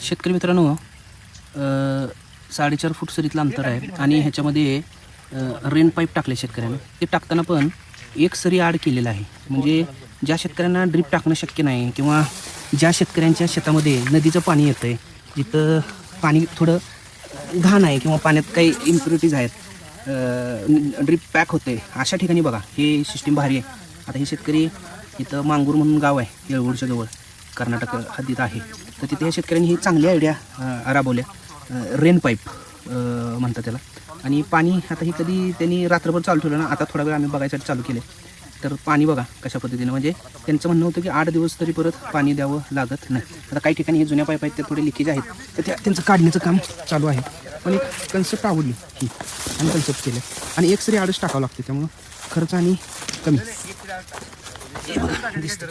शेतकरी मित्रांनो, 4.5 फूट सरीतलं अंतर आहे आणि ह्याच्यामध्ये रेन पाईप टाकले शेतकऱ्यांना. ते टाकताना पण एक सरी आड केलेला आहे. म्हणजे ज्या शेतकऱ्यांना ड्रीप टाकणं शक्य नाही किंवा ज्या शेतकऱ्यांच्या शेतामध्ये नदीचं पाणी येतं आहे, जिथं पाणी थोडं घाण आहे किंवा पाण्यात काही इम्प्युरिटीज आहेत, ड्रीप पॅक होते, अशा ठिकाणी बघा हे सिस्टीम भारी आहे. आता हे शेतकरी इथं मांगूर म्हणून गाव आहे, येळवडच्या जवळ कर्नाटक हद्दीत आहे. तर तिथे या शेतकऱ्यांनी ही चांगली आयडिया राबवल्या. रेन पाईप म्हणतात त्याला. आणि पाणी आता ही कधी त्यांनी रात्रभर चालू ठेवलं ना, आता थोडा वेळ आम्ही बघायसाठी चालू केले. तर पाणी बघा कशा पद्धतीने, म्हणजे त्यांचं म्हणणं होतं की 8 दिवस तरी परत पाणी द्यावं लागत नाही. आता काही ठिकाणी हे जुन्या पाईप आहेत, ते थोडे लिकेज आहेत, तर त्यांचं काढण्याचं काम चालू आहे. पण एक कन्सेप्ट आवडली ही आणि कन्सेप्ट केलं. आणि एक सरी आडच टाकावं लागते, त्यामुळं खर्च आणि कमी. हे बघा दिसतं.